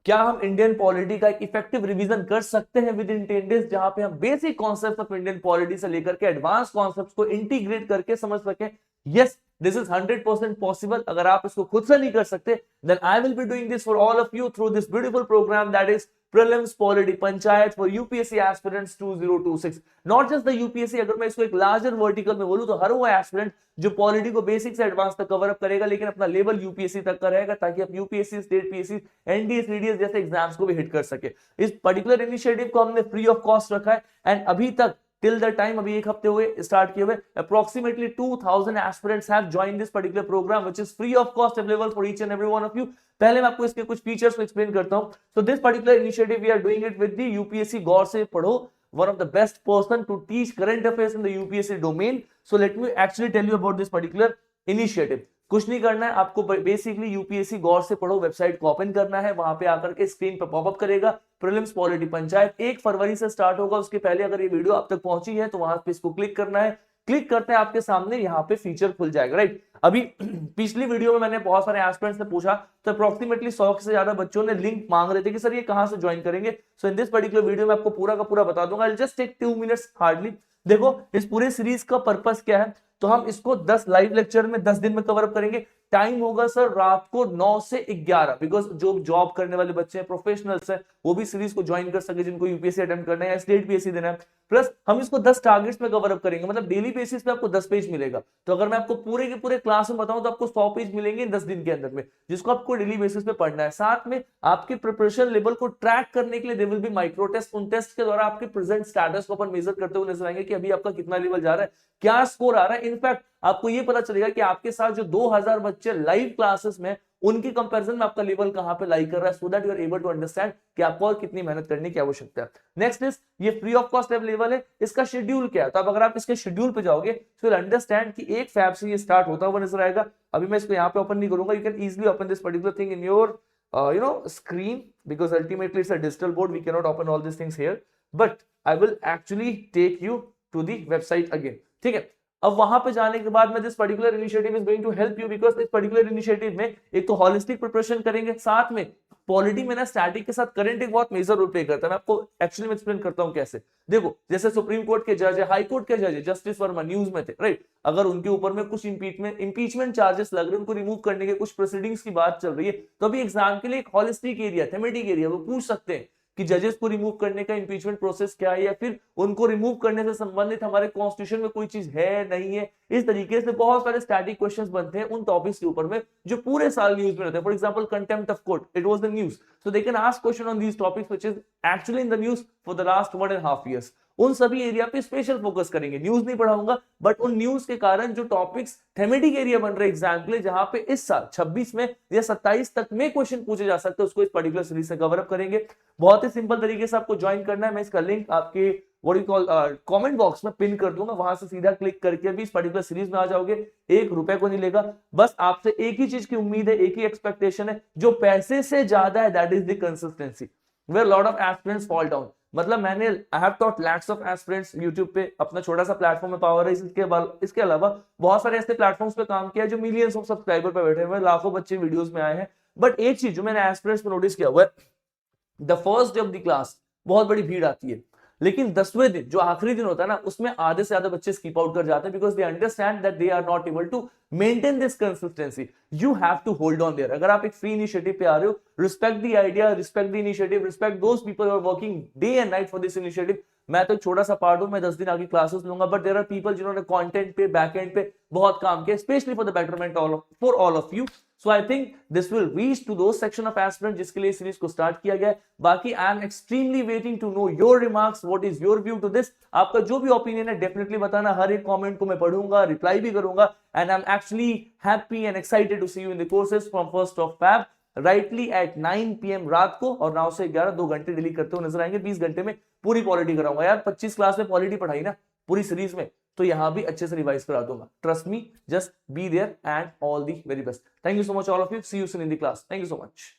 क्या हम Indian polity का एक इफेक्टिव रिवीजन कर सकते हैं विद इन 10 डेज, जहां पे हम basic concept of Indian polity से लेकर के एडवांस कॉन्सेप्ट्स को इंटीग्रेट करके समझ सके? Yes, this is 100% possible. अगर आप इसको खुद से नहीं कर सकते, then I will be doing this for all of you through this beautiful programme that is prelims polity panchayat for UPSC aspirants 2026। Not just the UPSC, अगर मैं इसको एक लार्जर वर्टिकल में बोलूं तो हर वो एस्पिरेंट जो पॉलिटी को बेसिक से एडवांस तक कवर अप करेगा, लेकिन अपना लेवल यूपीएससी तक का रहेगा, ताकि आप UPSC, state PSC, NDA, CDS जैसे एग्जाम्स को भी हिट कर सके। इस पर्टिकुलर इनिशिएटिव को हमने फ्री ऑफ कॉस्ट रखा है, एंड अभी तक टिल द टाइम, अभी एक हफ्ते हुए स्टार्ट किए हुए, approximately 2000 aspirants have joined this particular program which is free of cost available for each and every one of you. पहले मैं आपको इसके कुछ फीचर्स को एक्सप्लेन करता हूं। So this particular initiative we are doing it with the UPSC गौर से पढ़ो, one of the best person to teach current affairs in the UPSC domain. So let me actually tell you about this particular initiative. कुछ नहीं करना है आपको, basically UPSC गौर से पढ़ो website को ओपन करना है, वहां पे आकर के स्क्रीन पर पॉपअप करेगा प्रीलिम्स पॉलिटी पंचायत, 1 फरवरी से स्टार्ट होगा। उसके पहले अगर ये वीडियो आप तक पहुंची है तो वहां पे इसको क्लिक करना है। क्लिक करते हैं आपके सामने यहाँ पे फीचर खुल जाएगा, राइट। अभी पिछली वीडियो में मैंने बहुत सारे एस्पिरेंट्स ने पूछा, तो अप्रोक्सीमेटली 100 से ज्यादा बच्चों ने लिंक मांग रहे थे कि सर ये कहां से ज्वाइन करेंगे। So in this particular video में आपको पूरा का पूरा बता दूंगा। Just take 2 minutes hardly. देखो इस पूरे सीरीज का पर्पस क्या है, तो हम इसको 10 लाइव लेक्चर में 10 दिन में कवर अप करेंगे। टाइम होगा सर रात को 9 से 11, बिकॉज जो जॉब करने वाले बच्चे हैं, प्रोफेशनल्स हैं, वो भी सीरीज को ज्वाइन कर सके, जिनको यूपीएससी अटेम्प्ट करना है या स्टेट पीएससी देना है। प्लस हम इसको 10 टारगेट्स में कवर अप करेंगे, मतलब डेली बेसिस पे आपको 10 पेज मिलेगा। तो अगर मैं आपको पूरे के पूरे क्लास में बताऊं तो आपको 100 पेज मिलेंगे 10 दिन के अंदर में, जिसको आपको डेली बेसिस पे पढ़ना है। साथ में आपके प्रिपरेशन लेवल को ट्रैक करने के लिए there will be micro test. उन टेस्ट के द्वारा आपके प्रेजेंट स्टेटस को अपन मेजर करते हुए नजर आएंगे कि अभी आपका कितना लेवल जा रहा है, क्या स्कोर आ रहा है। इनफैक्ट आपको ये पता चलेगा कि आपके साथ जो 2000 बच्चे लाइव क्लासेस में, उनकी कंपैरिजन में आपका लेवल कहां पे लाई कर रहा है, so that you are able to understand कि आपको और कितनी मेहनत करने की आवश्यकता है। नेक्स्ट इज ये फ्री ऑफ कॉस्ट अवेलेबल है। इसका शेड्यूल क्या है, तो अब अगर आप इसके शेड्यूल पे जाओगे तो अंडरस्टैंड कि 1 फैब से ये स्टार्ट होता हुआ नजर आएगा। अभी मैं इसको यहाँ पे ओपन नहीं करूंगा, you can easily open this particular thing in your screen, because ultimately it's a digital board, we cannot open all these things here, but I will actually take you to the website again। ठीक है, अब वहां पे जाने के बाद में this particular initiative is going to help you, because इस पर्टिकुलर इनिशिएटिव में एक तो होलिस्टिक प्रिपरेशन करेंगे, साथ में पॉलिटी में ना स्टैटिक के साथ करंट एक बहुत मेजर रोल प्ले करता है। मैं आपको एक्चुअली में एक्सप्लेन करता हूं कैसे। देखो जैसे सुप्रीम कोर्ट के जज है, हाई कोर्ट के जज है, जस्टिस वर्मा न्यूज में थे, राइट। अगर उनके ऊपर में कुछ इंपीचमेंट चार्जेस लग रहे हैं, उनको रिमूव करने के कुछ प्रोसीडिंग्स की बात चल रही है, तो अभी एग्जाम के लिए एक होलिस्टिक एरिया, थेमेटिक एरिया, वो पूछ सकते हैं कि जजेस को रिमूव करने का इंपीचमेंट प्रोसेस क्या है, या फिर उनको रिमूव करने से संबंधित हमारे कॉन्स्टिट्यूशन में कोई चीज है नहीं है। इस तरीके से बहुत सारे स्टैटिक क्वेश्चंस बनते हैं उन टॉपिक्स के ऊपर में जो पूरे साल न्यूज में रहते हैं। For example contempt of court, it was the news, so they can ask question on these topics which is actually in the news for the last 1.5 years। उन सभी एरिया पे स्पेशल फोकस करेंगे। News नहीं पढ़ाऊंगा, but उन news के कारण जो टॉपिक्स थेमेटिक एरिया बन रहे एग्जाम के लिए, जहां पे इस साल 26 में या 27 तक में क्वेश्चन पूछे जा सकते हैं, उसको इस पर्टिकुलर सीरीज से कवर अप करेंगे। बहुत ही सिंपल तरीके से आपको ज्वाइन करना है। मैं इसका लिंक आपके what you call comment box में पिन कर दूंगा, वहां से सीधा क्लिक करके भी इस पर्टिकुलर सीरीज में आ जाओगे। 1 रुपए को नहीं लेगा, बस आपसे एक ही चीज की उम्मीद है, एक ही एक्सपेक्टेशन है, जो पैसे से ज्यादा है, that is the consistency, where lot of aspirants fall down. मतलब मैंने I have taught lakhs of aspirants YouTube पे, अपना छोटा सा प्लेटफॉर्म में पावर है, इसके अलावा बहुत सारे ऐसे प्लेटफॉर्म्स पे काम किया जो मिलियंस ऑफ सब्सक्राइबर पे बैठे हुए, लाखों बच्चे वीडियोस में आए हैं। बट एक चीज जो मैंने एस्पिरेंट्स पे नोटिस किया हुआ है, the first day of the class बहुत बड़ी भीड़ आती है, लेकिन 10वें दिन जो आखिरी दिन होता है ना, उसमें आधे से ज्यादा बच्चे स्किप आउट कर जाते हैं, because they understand that they are not able to maintain this consistency. You have to hold on there. अगर आप एक फ्री इनिशिएटिव पे आ रहे हो, respect the idea, respect the initiative, respect those people who are working day and night for this initiative. मैं तो छोटा सा पार्ट हूं, मैं 10 दिन आगे क्लासेस लूंगा, बट देयर आर पीपल जिन्होंने कंटेंट पे, बैकएंड पे बहुत काम किया, specially for the betterment for all of you. So I think this will reach to those section of aspirant जिसके लिए सीरीज को स्टार्ट किया गया है। बाकी I am extremely waiting to know your remarks, what is your view to this. आपका जो भी ओपिनियन है डेफिनेटली बताना, हर एक कमेंट को मैं पढ़ूंगा, रिप्लाई भी करूंगा, and I am actually happy and excited to see you in the courses from 1st of Feb rightly at 9 PM रात को, और 9 से 11 2 घंटे डेली करते हुए नजर आएंगे। 20 घंटे में पूरी पॉलिटी कराऊंगा यार। 25 क्लास में पॉलिटी पढ़ाई ना पूरी सीरीज में, तो यहां भी अच्छे से रिवाइज करा दूंगा। Trust me, just be there and all the very best. Thank you so much all of you, see you soon in the class. Thank you so much.